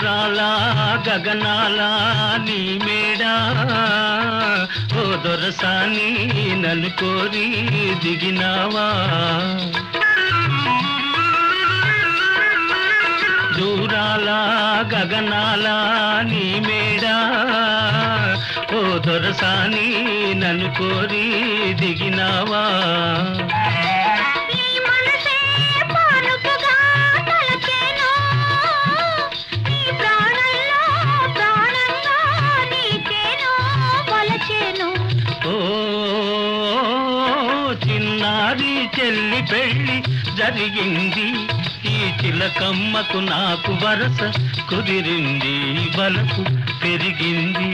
దూరాల గగనాల నీ మేడా ఓ దొరసాని నన్ను కోరి దిగినావా దూరాల గగనాల నీ మేడా ఓ దొరసాని నన్ను కోరి దిగినావా చిన్నారి చెల్లి పెళ్ళి జరిగింది ఈ చిలకమ్మకు నాకు వరస కుదిరింది బలపు పెరిగింది